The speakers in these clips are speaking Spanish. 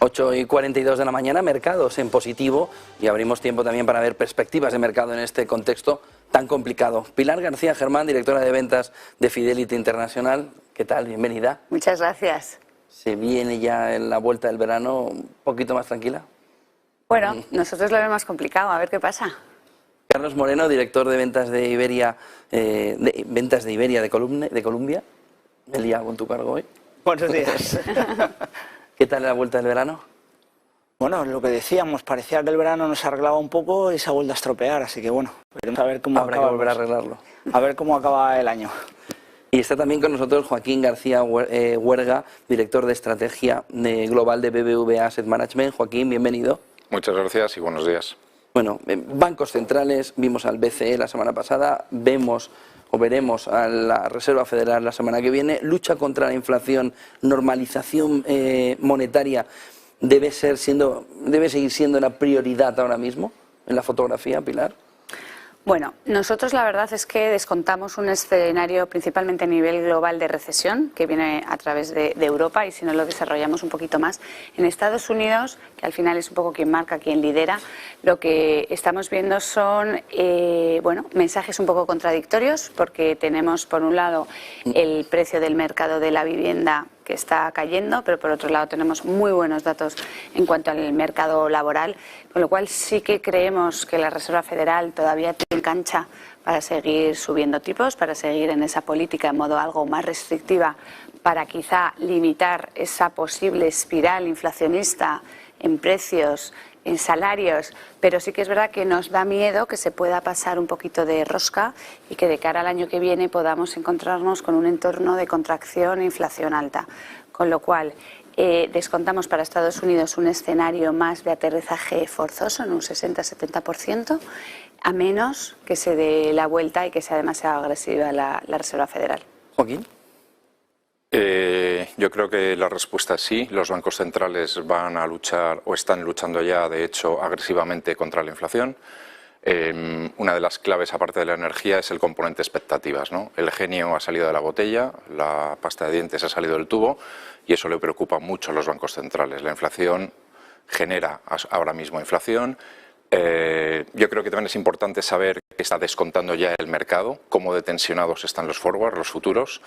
8:42 de la mañana, mercados en positivo, y abrimos tiempo también para ver perspectivas de mercado en este contexto tan complicado. Pilar García Germán, directora de ventas de Fidelity International, ¿qué tal? Bienvenida. Muchas gracias. ¿Se viene ya en la vuelta del verano un poquito más tranquila? Bueno, nosotros lo vemos complicado, a ver qué pasa. Carlos Moreno, director de ventas de Iberia, de Columbia. Me he liado con tu cargo hoy. Buenos días. ¿Qué tal la vuelta del verano? Bueno, lo que decíamos, parecía que el verano nos arreglaba un poco y se ha vuelto a estropear, así que bueno, veremos a ver cómo Habrá que volver a arreglarlo. A ver cómo acaba el año. Y está también con nosotros Joaquín García Huerga, director de estrategia global de BBVA Asset Management. Joaquín, bienvenido. Muchas gracias y buenos días. Bueno, bancos centrales, vimos al BCE la semana pasada, veremos a la Reserva Federal la semana que viene. Lucha contra la inflación, normalización monetaria debe seguir siendo la prioridad ahora mismo en la fotografía, Pilar. Bueno, nosotros la verdad es que descontamos un escenario principalmente a nivel global de recesión que viene a través de Europa, y si no lo desarrollamos un poquito más en Estados Unidos, que al final es un poco quien marca, quien lidera, lo que estamos viendo son mensajes un poco contradictorios, porque tenemos por un lado el precio del mercado de la vivienda que está cayendo, pero por otro lado tenemos muy buenos datos en cuanto al mercado laboral, con lo cual sí que creemos que la Reserva Federal todavía tiene cancha para seguir subiendo tipos, para seguir en esa política de modo algo más restrictiva, para quizá limitar esa posible espiral inflacionista en precios, en salarios, pero sí que es verdad que nos da miedo que se pueda pasar un poquito de rosca y que de cara al año que viene podamos encontrarnos con un entorno de contracción e inflación alta. Con lo cual, descontamos para Estados Unidos un escenario más de aterrizaje forzoso en un 60-70%, a menos que se dé la vuelta y que sea demasiado agresiva la Reserva Federal. Joaquín. Yo creo que la respuesta es sí. Los bancos centrales van a luchar o están luchando ya, de hecho, agresivamente contra la inflación. Una de las claves, aparte de la energía, es el componente expectativas, ¿no? El genio ha salido de la botella, la pasta de dientes ha salido del tubo, y eso le preocupa mucho a los bancos centrales. La inflación genera ahora mismo inflación. Yo creo que también es importante saber que está descontando ya el mercado, cómo de tensionados están los forward, los futuros.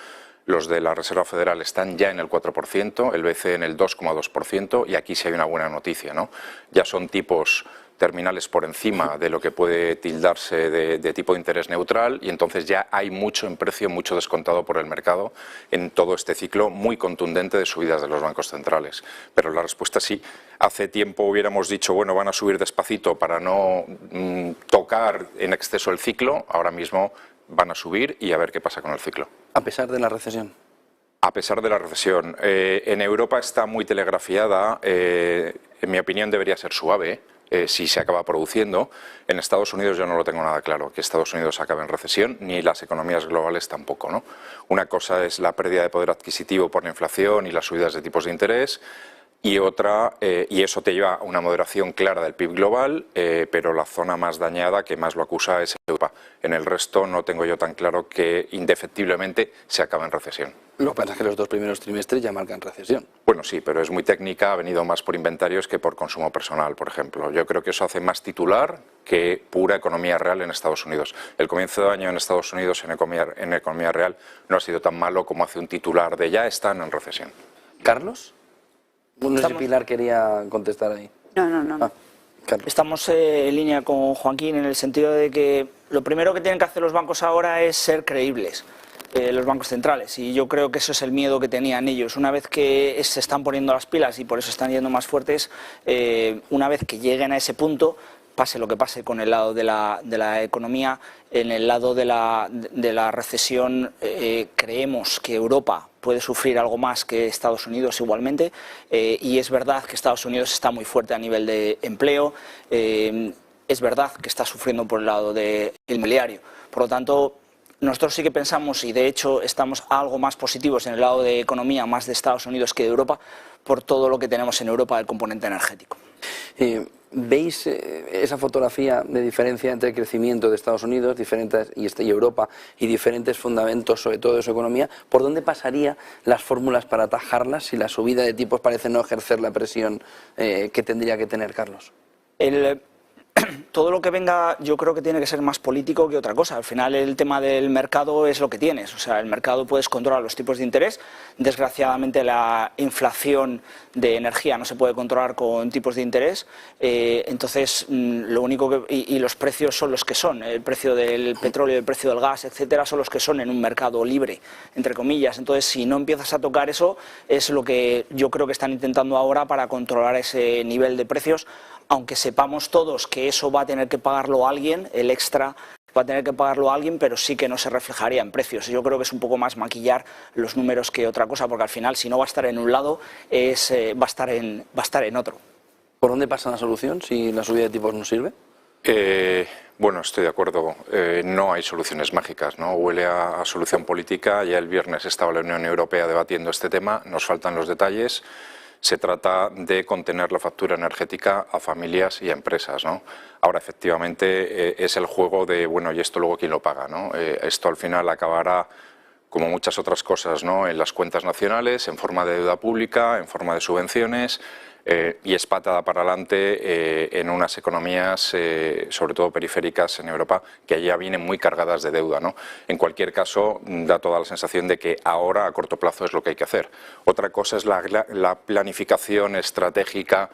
Los de la Reserva Federal están ya en el 4%, el BCE en el 2,2%, y aquí sí hay una buena noticia, ¿no? Ya son tipos terminales por encima de lo que puede tildarse de tipo de interés neutral, y entonces ya hay mucho en precio, mucho descontado por el mercado en todo este ciclo muy contundente de subidas de los bancos centrales. Pero la respuesta sí. Hace tiempo hubiéramos dicho, bueno, van a subir despacito para no tocar en exceso el ciclo. Ahora mismo van a subir y a ver qué pasa con el ciclo. A pesar de la recesión. A pesar de la recesión. En Europa está muy telegrafiada. En mi opinión debería ser suave. Si se acaba produciendo. En Estados Unidos yo no lo tengo nada claro, que Estados Unidos acabe en recesión, ni las economías globales tampoco, ¿no? Una cosa es la pérdida de poder adquisitivo por la inflación y las subidas de tipos de interés, y otra, y eso te lleva a una moderación clara del PIB global, pero la zona más dañada, que más lo acusa, es Europa. En el resto no tengo yo tan claro que indefectiblemente se acabe en recesión. Lo que pasa es que los 2 primeros trimestres ya marcan recesión. Bueno, sí, pero es muy técnica, ha venido más por inventarios que por consumo personal, por ejemplo. Yo creo que eso hace más titular que pura economía real en Estados Unidos. El comienzo de año en Estados Unidos en economía real no ha sido tan malo como hace un titular de ya están en recesión. ¿Carlos? No sé si Pilar quería contestar ahí. No. Estamos en línea con Joaquín en el sentido de que lo primero que tienen que hacer los bancos ahora es ser creíbles. Los bancos centrales, y yo creo que eso es el miedo que tenían ellos. Una vez que se están poniendo las pilas y por eso están yendo más fuertes, una vez que lleguen a ese punto, pase lo que pase con el lado de la economía, en el lado de la recesión creemos que Europa puede sufrir algo más que Estados Unidos igualmente, y es verdad que Estados Unidos está muy fuerte a nivel de empleo, es verdad que está sufriendo por el lado del inmobiliario. Por lo tanto, nosotros sí que pensamos, y de hecho estamos algo más positivos en el lado de economía, más de Estados Unidos que de Europa, por todo lo que tenemos en Europa del componente energético. ¿Veis esa fotografía de diferencia entre el crecimiento de Estados Unidos y Europa y diferentes fundamentos, sobre todo de su economía? ¿Por dónde pasarían las fórmulas para atajarlas si la subida de tipos parece no ejercer la presión que tendría que tener, Carlos? Todo lo que venga yo creo que tiene que ser más político que otra cosa. Al final el tema del mercado es lo que tienes. O sea, el mercado puedes controlar los tipos de interés. Desgraciadamente la inflación de energía no se puede controlar con tipos de interés. Entonces lo único que... Y los precios son los que son. El precio del petróleo, el precio del gas, etcétera, son los que son en un mercado libre, entre comillas. Entonces si no empiezas a tocar eso, es lo que yo creo que están intentando ahora para controlar ese nivel de precios, aunque sepamos todos que eso va a tener que pagarlo alguien, el extra va a tener que pagarlo alguien, pero sí que no se reflejaría en precios. Yo creo que es un poco más maquillar los números que otra cosa, porque al final si no va a estar en un lado, va a estar en otro. ¿Por dónde pasa la solución si la subida de tipos no sirve? Bueno, estoy de acuerdo. No hay soluciones mágicas, ¿no? Huele a solución política. Ya el viernes estaba la Unión Europea debatiendo este tema. Nos faltan los detalles. Se trata de contener la factura energética a familias y a empresas, ¿no? Ahora, efectivamente, es el juego de, bueno, ¿y esto luego quién lo paga, ¿no? Esto al final acabará, como muchas otras cosas, ¿no?, en las cuentas nacionales, en forma de deuda pública, en forma de subvenciones, y es patada para adelante en unas economías, sobre todo periféricas en Europa, que ya vienen muy cargadas de deuda, ¿no? En cualquier caso, da toda la sensación de que ahora, a corto plazo, es lo que hay que hacer. Otra cosa es la planificación estratégica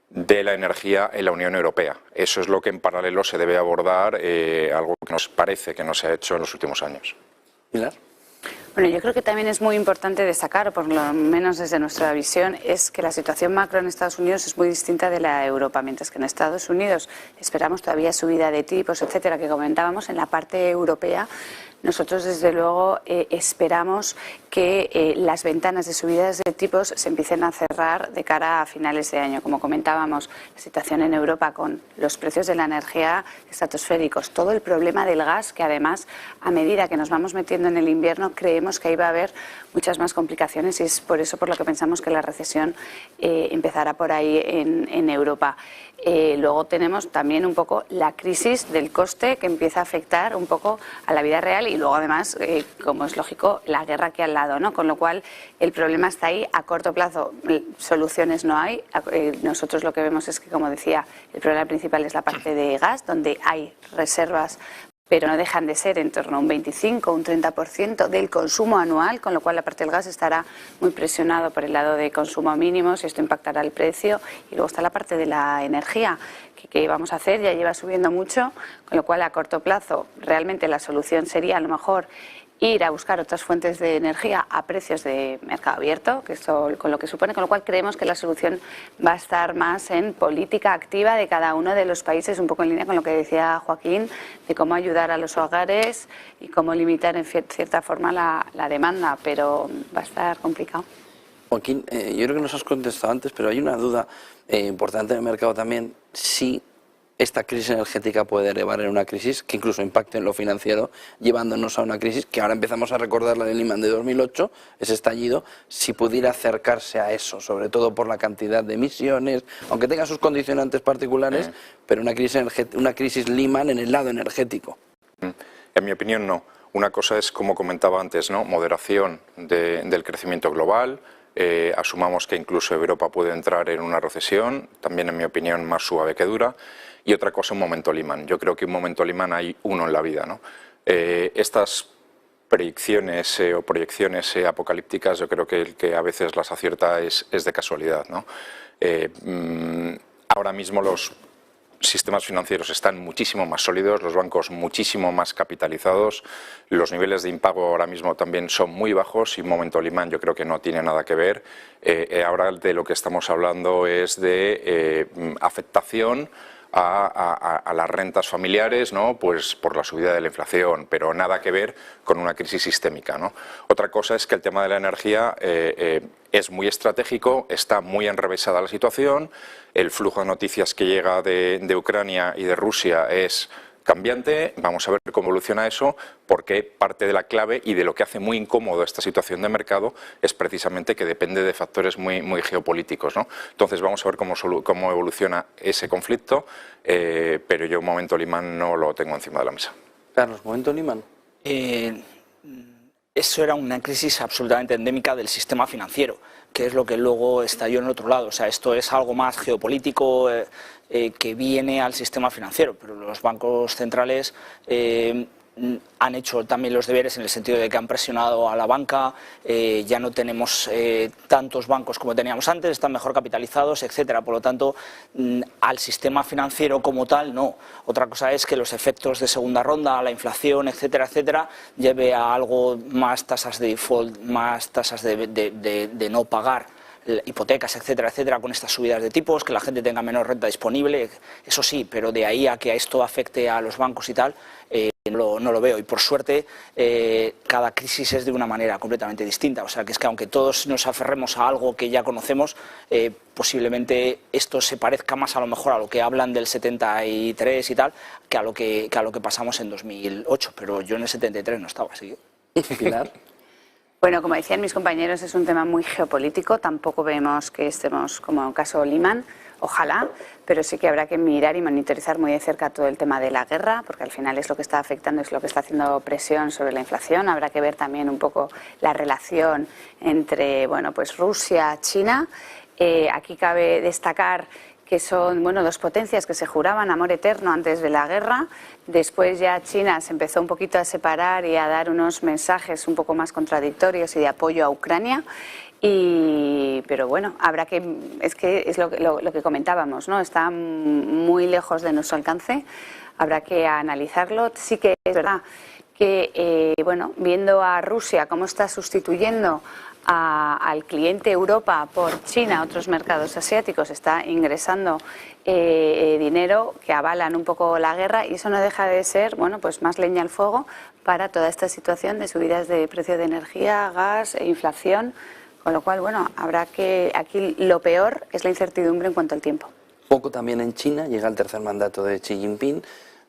de la energía en la Unión Europea. Eso es lo que en paralelo se debe abordar, algo que nos parece que no se ha hecho en los últimos años. Pilar. Bueno, yo creo que también es muy importante destacar, o por lo menos desde nuestra visión, es que la situación macro en Estados Unidos es muy distinta de la de Europa, mientras que en Estados Unidos esperamos todavía subida de tipos, etcétera, que comentábamos. En la parte europea, nosotros desde luego esperamos que las ventanas de subidas de tipos se empiecen a cerrar de cara a finales de año. Como comentábamos, la situación en Europa con los precios de la energía estratosféricos, todo el problema del gas, que además a medida que nos vamos metiendo en el invierno creemos que ahí va a haber muchas más complicaciones, y es por eso por lo que pensamos que la recesión empezará por ahí en Europa. Luego tenemos también un poco la crisis del coste que empieza a afectar un poco a la vida real, y luego además, como es lógico, la guerra aquí al lado, ¿no? Con lo cual el problema está ahí. A corto plazo soluciones no hay. Nosotros lo que vemos es que, como decía, el problema principal es la parte de gas, donde hay reservas, pero no dejan de ser en torno a un 25 o un 30% del consumo anual, con lo cual la parte del gas estará muy presionado por el lado de consumo mínimos y esto impactará el precio. Y luego está la parte de la energía, que vamos a hacer, ya lleva subiendo mucho, con lo cual a corto plazo realmente la solución sería a lo mejor ir a buscar otras fuentes de energía a precios de mercado abierto, que esto con lo que supone, con lo cual creemos que la solución va a estar más en política activa de cada uno de los países, un poco en línea con lo que decía Joaquín, de cómo ayudar a los hogares y cómo limitar en cierta forma la demanda, pero va a estar complicado. Joaquín, yo creo que nos has contestado antes, pero hay una duda importante en el mercado también, si esta crisis energética puede derivar en una crisis que incluso impacte en lo financiero, llevándonos a una crisis que ahora empezamos a recordar, la de Lehman de 2008, ese estallido, si pudiera acercarse a eso, sobre todo por la cantidad de emisiones, aunque tenga sus condicionantes particulares, pero una crisis Lehman en el lado energético. En mi opinión, no. Una cosa es, como comentaba antes, ¿no?, moderación del crecimiento global. Asumamos que incluso Europa puede entrar en una recesión, también en mi opinión más suave que dura. Y otra cosa, un momento Lehman. Yo creo que un momento Lehman hay uno en la vida, ¿no? Estas predicciones o proyecciones apocalípticas, yo creo que el que a veces las acierta es de casualidad, ¿no? Ahora mismo los sistemas financieros están muchísimo más sólidos, los bancos muchísimo más capitalizados, los niveles de impago ahora mismo también son muy bajos y un momento Lehman yo creo que no tiene nada que ver. Ahora de lo que estamos hablando es de afectación a las rentas familiares, ¿no?, pues por la subida de la inflación, pero nada que ver con una crisis sistémica, ¿no? Otra cosa es que el tema de la energía es muy estratégico, está muy enrevesada la situación, el flujo de noticias que llega de Ucrania y de Rusia es cambiante, vamos a ver cómo evoluciona eso, porque parte de la clave y de lo que hace muy incómodo esta situación de mercado es precisamente que depende de factores muy geopolíticos, ¿no? Entonces vamos a ver cómo evoluciona ese conflicto, pero yo un momento Lehman no lo tengo encima de la mesa. Carlos, momento Lehman. Eso era una crisis absolutamente endémica del sistema financiero, que es lo que luego estalló en el otro lado. O sea, esto es algo más geopolítico que viene al sistema financiero, pero los bancos centrales han hecho también los deberes en el sentido de que han presionado a la banca, ya no tenemos tantos bancos como teníamos antes, están mejor capitalizados, etcétera. Por lo tanto, al sistema financiero como tal, no. Otra cosa es que los efectos de segunda ronda, la inflación, etcétera, etcétera, lleve a algo más tasas de default, más tasas de no pagar, hipotecas, etcétera, etcétera, con estas subidas de tipos, que la gente tenga menos renta disponible, eso sí, pero de ahí a que esto afecte a los bancos y tal, no lo veo. Y por suerte, cada crisis es de una manera completamente distinta. O sea, que es que aunque todos nos aferremos a algo que ya conocemos, posiblemente esto se parezca más a lo mejor a lo que hablan del 73 y tal, que a lo que pasamos en 2008. Pero yo en el 73 no estaba, así que... Pilar. Bueno, como decían mis compañeros, es un tema muy geopolítico, tampoco vemos que estemos como el caso Lehman, ojalá, pero sí que habrá que mirar y monitorizar muy de cerca todo el tema de la guerra, porque al final es lo que está afectando, es lo que está haciendo presión sobre la inflación. Habrá que ver también un poco la relación entre, bueno, pues Rusia, China. Aquí cabe destacar que son, bueno, dos potencias que se juraban amor eterno antes de la guerra. Después ya China se empezó un poquito a separar y a dar unos mensajes un poco más contradictorios y de apoyo a Ucrania. Pero bueno, habrá que, es lo que comentábamos, ¿no? Está muy lejos de nuestro alcance, habrá que analizarlo. Sí que es verdad que, bueno, viendo a Rusia cómo está sustituyendo al cliente Europa por China, otros mercados asiáticos, está ingresando dinero que avalan un poco la guerra, y eso no deja de ser, bueno, pues más leña al fuego para toda esta situación de subidas de precio de energía, gas e inflación, con lo cual, bueno, habrá que, aquí lo peor es la incertidumbre en cuanto al tiempo. Poco también en China, llega el tercer mandato de Xi Jinping.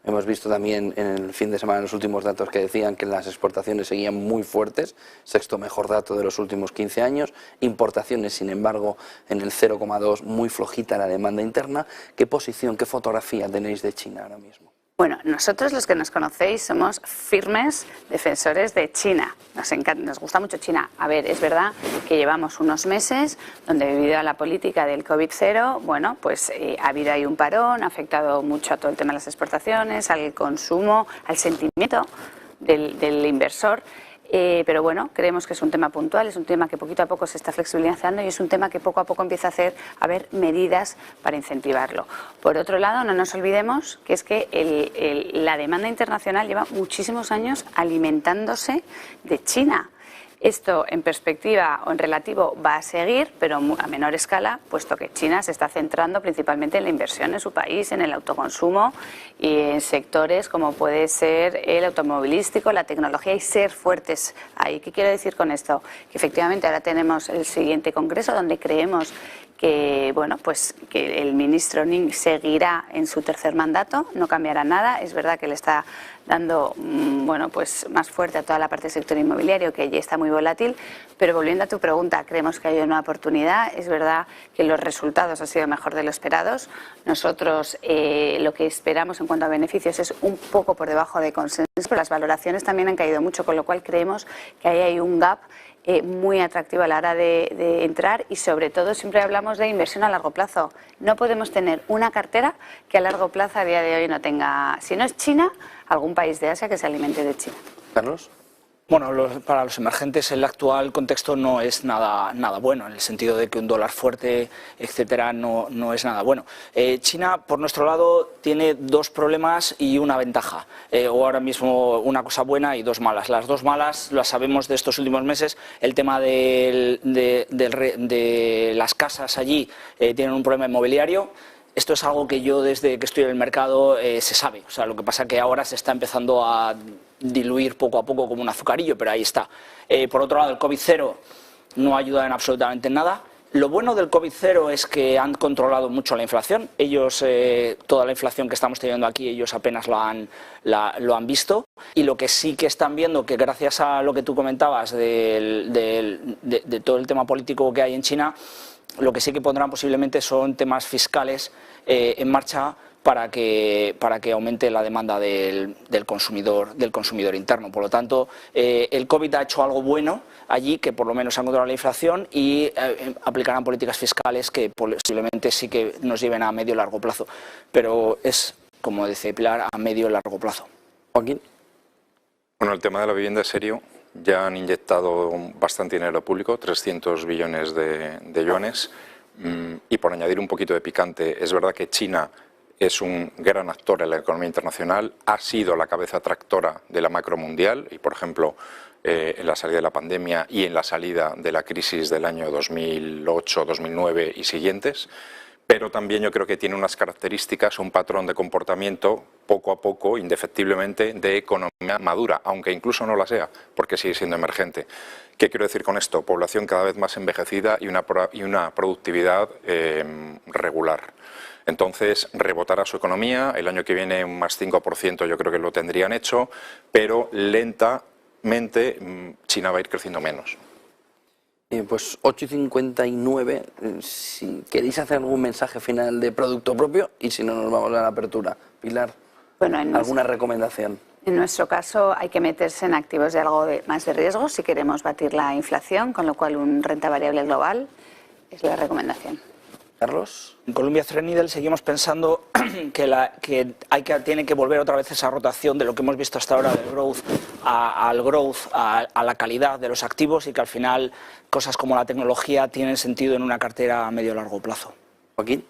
Hemos visto también en el fin de semana los últimos datos que decían que las exportaciones seguían muy fuertes, sexto mejor dato de los últimos 15 años, importaciones sin embargo en el 0,2, muy flojita la demanda interna. ¿Qué posición, qué fotografía tenéis de China ahora mismo? Bueno, nosotros los que nos conocéis somos firmes defensores de China. Nos encanta, nos gusta mucho China. A ver, es verdad que llevamos unos meses donde, debido a la política del COVID-0, bueno, pues ha habido ahí un parón, ha afectado mucho a todo el tema de las exportaciones, al consumo, al sentimiento del inversor. Pero bueno, creemos que es un tema puntual, es un tema que poquito a poco se está flexibilizando y es un tema que poco a poco empieza a haber medidas para incentivarlo. Por otro lado, no nos olvidemos que es que la demanda internacional lleva muchísimos años alimentándose de China. Esto en perspectiva o en relativo va a seguir, pero a menor escala, puesto que China se está centrando principalmente en la inversión en su país, en el autoconsumo y en sectores como puede ser el automovilístico, la tecnología, y ser fuertes ahí. ¿Qué quiero decir con esto? Que efectivamente ahora tenemos el siguiente congreso donde creemos que, bueno, pues que el ministro Ning seguirá en su tercer mandato, no cambiará nada. Es verdad que le está dando, bueno, pues más fuerte a toda la parte del sector inmobiliario, que ya está muy volátil. Pero volviendo a tu pregunta, creemos que hay una oportunidad. Es verdad que los resultados han sido mejor de lo esperados. Nosotros lo que esperamos en cuanto a beneficios es un poco por debajo de consenso, pero las valoraciones también han caído mucho, con lo cual creemos que ahí hay un gap muy atractivo a la hora de entrar, y sobre todo siempre hablamos de inversión a largo plazo. No podemos tener una cartera que a largo plazo a día de hoy no tenga, si no es China, algún país de Asia que se alimente de China. Carlos. Bueno, para los emergentes el actual contexto no es nada bueno, en el sentido de que un dólar fuerte, etcétera, no es nada bueno. China, por nuestro lado, tiene dos problemas y una ventaja, o ahora mismo una cosa buena y dos malas. Las dos malas las sabemos de estos últimos meses. El tema de las casas allí tienen un problema inmobiliario. Esto es algo que yo, desde que estoy en el mercado, se sabe. O sea, lo que pasa es que ahora se está empezando a diluir poco a poco como un azucarillo, pero ahí está. Por otro lado, el COVID-0 no ayuda en absolutamente nada. Lo bueno del COVID-0 es que han controlado mucho la inflación. Ellos, toda la inflación que estamos teniendo aquí, ellos apenas lo han visto. Y lo que sí que están viendo, que gracias a lo que tú comentabas de todo el tema político que hay en China, lo que sí que pondrán posiblemente son temas fiscales en marcha para que aumente la demanda del consumidor interno. Por lo tanto, el COVID ha hecho algo bueno allí, que por lo menos han controlado la inflación, y aplicarán políticas fiscales que posiblemente sí que nos lleven a medio y largo plazo. Pero es, como dice Pilar, a medio y largo plazo. Joaquín. Bueno, el tema de la vivienda es serio. Ya han inyectado bastante dinero público, 300 billones de yuanes. Y por añadir un poquito de picante, es verdad que China es un gran actor en la economía internacional, ha sido la cabeza tractora de la macro mundial y, por ejemplo, en la salida de la pandemia y en la salida de la crisis del año 2008, 2009 y siguientes, pero también yo creo que tiene unas características, un patrón de comportamiento poco a poco, indefectiblemente, de economía madura, aunque incluso no la sea, porque sigue siendo emergente. ¿Qué quiero decir con esto? Población cada vez más envejecida y una productividad regular. Entonces, rebotará su economía, el año que viene un más 5% yo creo que lo tendrían hecho, pero lentamente China va a ir creciendo menos. Pues 8:59, si queréis hacer algún mensaje final de producto propio y si no nos vamos a la apertura. Pilar, bueno, ¿alguna recomendación? En nuestro caso hay que meterse en activos de algo más de riesgo si queremos batir la inflación, con lo cual un renta variable global es la recomendación. Carlos. En Columbia Threadneedle seguimos pensando que tiene que volver otra vez esa rotación de lo que hemos visto hasta ahora del growth a la calidad de los activos y que al final cosas como la tecnología tienen sentido en una cartera a medio y largo plazo. Joaquín.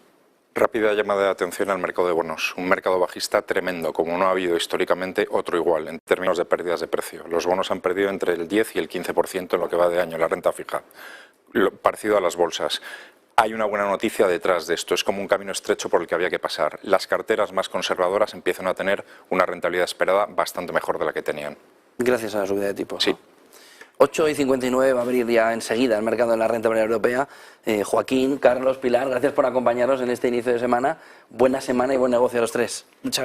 Rápida llamada de atención al mercado de bonos. Un mercado bajista tremendo, como no ha habido históricamente otro igual, en términos de pérdidas de precio. Los bonos han perdido entre el 10 y el 15% en lo que va de año, la renta fija. Parecido a las bolsas. Hay una buena noticia detrás de esto, es como un camino estrecho por el que había que pasar. Las carteras más conservadoras empiezan a tener una rentabilidad esperada bastante mejor de la que tenían. Gracias a la subida de tipos. Sí. ¿No? 8:59 va a abrir ya enseguida el mercado de la renta variable europea. Joaquín, Carlos, Pilar, gracias por acompañarnos en este inicio de semana. Buena semana y buen negocio a los tres. Muchas gracias.